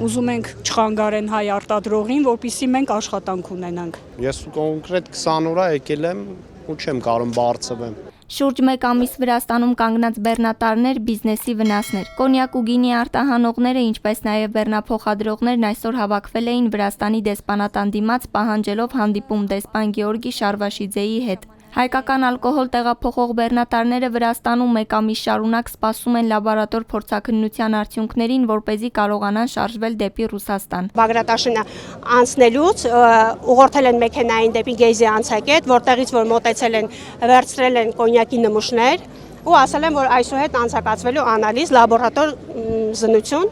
ուզում ենք չխանգարեն հայ արտադրողին, որպեսզի մենք աշխատանք ունենանք։ Ես կոնկրետ 20 օր եկել եմ ու չեմ կարող բարձրացնել։ Շուրջ 1 ամիս Վրաստանում կանգնած բեռնատարներ, բիզնեսի վնասներ։ Կոնյակ ու գինի արտահանողները, ինչպես նաև բեռնափոխադրողներն այսօր հավաքվել էին Վրաստանի դեսպանատան դիմաց, պահանջելով հանդիպում դեսպան Գեորգի Շարվաշիձեի հետ։ Հայկական ալկոհոլ տեղափոխող բեռնատարները Վրաստանում 1 ամիս շարունակ սպասում են լաբորատոր փորձաքննության արդյունքներին, որպեսզի կարողանան շարժվել դեպի Ռուսաստան։ Բագրատաշինը անցնելուց ուղղորդել են մեքենային դեպի Գեյզի անցակետ, որտեղից որ մոտեցել են, վերցրել են կոնյակի նմուշներ ու ասել են, որ այսուհետ անցկացվելու անալիզ, լաբորատոր զննություն,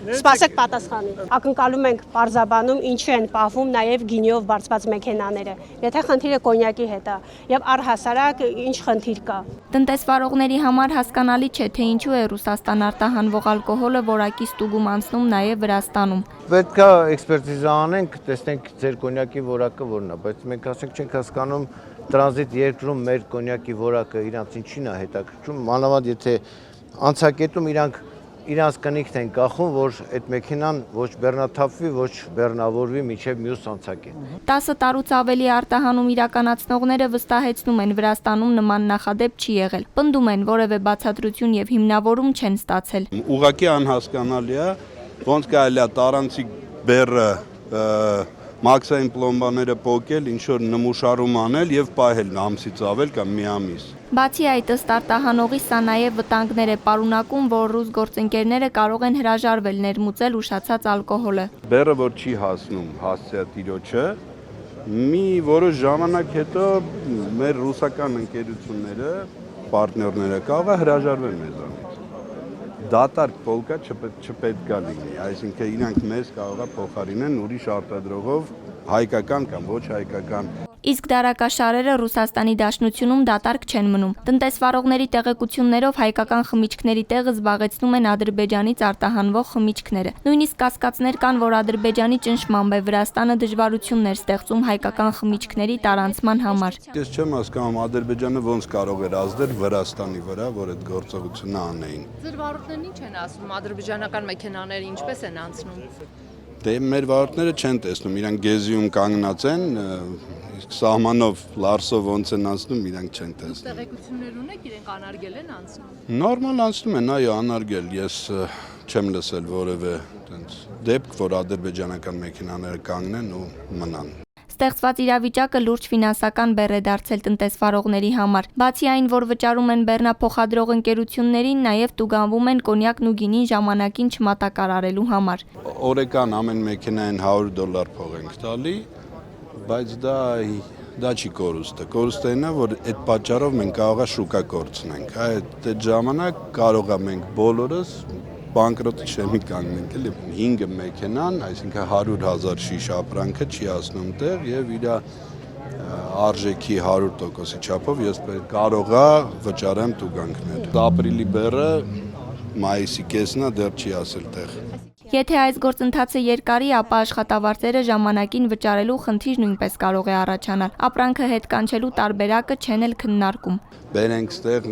սպասեք պատասխանի։ Ակնկալում ենք պարզաբանում ինչու են պահվում նաև գինիով բարձված մեքենաները։ Եթե խնդիրը կոնյակի հետ է եւ առհասարակ ինչ խնդիր կա։ Տնտեսվարողների համար հասկանալի չէ, թե ինչու է Ռուսաստան արտահանվող ալկոհոլը որակի ստուգում անցնում նաև Վրաստանում։ Պետք է էքսպերտիզա անենք, տեսնենք ձեր կոնյակի որակը որն է, բայց մենք ասենք չենք հասկանում տրանզիտ երկրում մեր կոնյակի որակը իրանց ինչին է հետաքրքրում, մանավանդ եթե անցակետում իրանց կնիքն են կախում, որ այդ մեքենան ոչ բեռնաթափվի, ոչ բեռնավորվի մինչև մյուս անցակետ։ 10 տարուց ավելի արտահանում իրականացնողները վստահեցնում են Վրաստանում նման նախադեպ չի եղել։ Պնդում են, որևէ բացատրություն եւ հիմնավորում չեն ստացել։ Ուղղակի անհասկանալի է, ոնց կարելի է տարանցիկ բեռը մաքսային պլոմբաները փոկել, ինչ որ նմուշարում անել եւ պահել ամսից ավել կամ մի ամիս։ Բացի այդ, ըստ արտահանողի սա նաև վտանգներ է պարունակում, որ ռուս գործընկերները կարող են հրաժարվել ներմուծել ուշացած ալկոհոլը։ Բեռը որ չի հասնում հասցեատիրոջը, մի որոշ ժամանակ հետո մեր ռուսական ընկերությունները, պարտներները կարող է հրաժարվել մեզանից։ Դատարկ փոլկա չպետք է լինի, այսինքն իրանք մեզ կարող է փոխարինեն ուրիշ արտադրողով հայկական կամ ոչ հայկական։ Իսկ դարակաշարերը Ռուսաստանի Դաշնությունում դատարկ չեն մնում։ Տնտեսվարողների տեղեկություններով հայկական խմիչքների տեղը զբաղեցնում են Ադրբեջանից արտահանվող խմիչքները։ Նույնիսկ կասկածներ կան, որ Ադրբեջանի ճնշմամբ է Վրաստանը դժվարություններ ստեղծում հայկական խմիչքների տարանցման համար։ Ես չեմ հասկանում Ադրբեջանը ոնց կարող էր ազդել Վրաստանի վրա, որ այդ գործողությունը անեին։ Ձեր վարորդներն ինչ են ասում, ադրբեջանական մեքենաները ինչպես են անցնում։ Դե մեր վարորդները չեն տեսնում, իրանք Գեզիում կանգնած են, իսկ սահմանով Լարսով ոնց են անցնում, իրանք չեն տեսնում։ Տեղեկություններ ունեք, իրենք անարգել են անցնում։ Նորմալ անցնում են, այո, անարգել, ես չեմ լսել որևէ այդպես դեպք, որ ադրբեջանական մեքենաները կանգնեն ու մնան։ Ստեղծված իրավիճակը լուրջ ֆինանսական բեռ է դարձել տնտեսվարողների համար։ Բացի այն, որ վճարում են բեռնափոխադրող ընկերություններին, նաև տուգանվում են կոնյակն ու գինին ժամանակին չմատակարարելու համար։ Օրական ամեն մեքենային $100 փող ենք տալի, բայց դա չի կորուստը։ Կորուստը այն է, որ այդ պատճառով մենք կարող է շուկա կորցնենք։ Այդ ժամանակ կարող է մենք բոլորս բանկրոտի շեմի կանգնենք, էլի 5 մեքենան, այսինքն 100,000 շիշ ապրանքը չի հասնում տեղ եւ իր արժեքի 100%-ի չափով ես կարող է վճարեմ տուգանքներ։ Ապրիլի բեռը մայիսի կեսնա դեռ չի ասել տեղ։ Եթե այս գործընթացը երկարի, ապա աշխատավարձերը ժամանակին վճարելու խնդիր նույնպես կարող է առաջանալ։ Ապրանքը հետ կանչելու տարբերակը չեն էլ քննարկում։ Բերենք ստեղ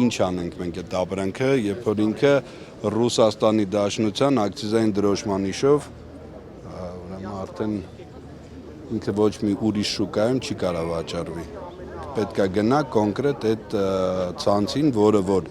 ինչ անենք մենք այդ ապրանքը, երբ որ ինքը Ռուսաստանի Դաշնության ակցիզային դրոշման իշով ուրեմն արդեն ինքը ոչ մի ուրիշ շուկայում չի կարող վաճառվի։ Պետք է գնա կոնկրետ այդ ցանցին, որը որ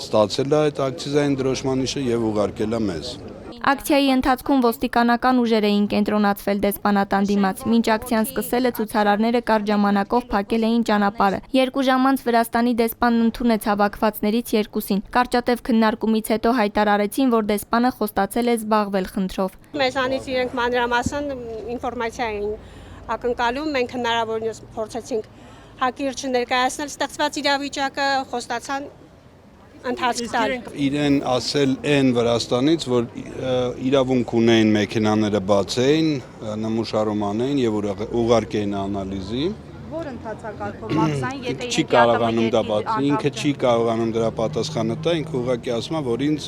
ստացել է այդ ակցիզային դրոշման իշը եւ ուղարկել է մեզ։ Ակցիայի ընթացքում ոստիկանական ուժեր էին կենտրոնացվել դեսպանատան դիմաց։ Մինչ ակցիան սկսելը ցուցարարները կարճ ժամանակով փակել էին ճանապարհը։ 2 ժամ անց Վրաստանի դեսպանն ընդունեց հավաքվածներից 2-ին։ Կարճատև քննարկումից հետո հայտարարեցին, որ դեսպանը խոստացել է զբաղվել խնդրով։ Մեզանից իրենք մանրամասն ինֆորմացիա էին ակնկալում, մենք հնարավորինս փորձեցինք հակիրճ ներկայացնել ստեղծված իրավիճակը, խոստացան ընթացք տալ։ Իրեն ասել են Վրաստանից, որ իրավունք ունեին մեքենաները բացեին, նմուշարում անեին եւ ուղարկեին անալիզի։ Որ ընթացակարգով մաքսային, եթե չի կարողանում դա բացի, ինքը չի կարողանում դրա պատասխանը տա, ինքը ուղղակի ասում է, որ ինձ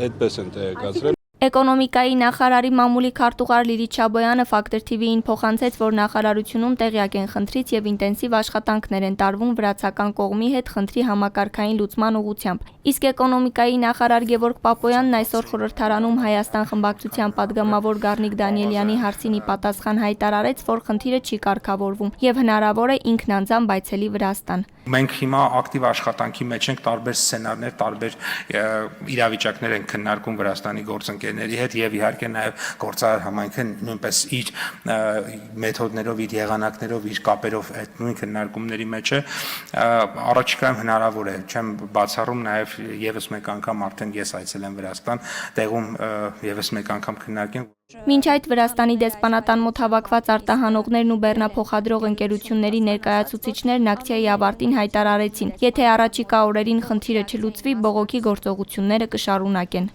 այդպես են տեղեկացրել։ Էկոնոմիկայի նախարարի մամուլի քարտուղար Լիլիթ Շաբոյանը Factor TV-ին փոխանցեց, որ նախարարությունում տեղյակ են խնդրից եւ ինտենսիվ աշխատանքներ են տարվում վրացական կողմի հետ խնդրի համակարգային լուծման ուղղությամբ։ Իսկ էկոնոմիկայի նախարար Գևորգ Պապոյանն այսօր խորհրդարանում Հայաստան խմբակցության падգամավոր Գառնիկ Դանիելյանի հարցին ի պատասխան հայտարարեց, որ խնդիրը չի կարգավորվում եւ հնարավոր է ինքն անձամբ այցելի Վրաստան։ Մենք հիմա ակտիվ աշխատանքի մեջ ենք, տարբեր սցենարներ, տարբեր իրավիճակներ են քննարկում Վրաստանի գործընկերների հետ եւ իհարկե նաեւ գործարար համայնքը նույնպես իր մեթոդներով, իր եղանակներով, իր կապերով այդ նույն քննարկումների մեջ է։ Առաջիկայում հնարավոր է, չեմ բացառում նաեւ եւս մեկ անգամ արդեն ես այցել եմ Վրաստան, տեղում եւս մեկ անգամ քննարկենք։ Մինչ այդ Վրաստանի դեսպանատան մոտ հավաքված արտահանողներն ու բեռնափոխադրող ընկերությունների ներկայացուցիչներն ակցիայի ավարտին հայտարարեցին, եթե առաջիկա օրերին խնդիրը չլուծվի, բողոքի գործողությունները կշարունակեն։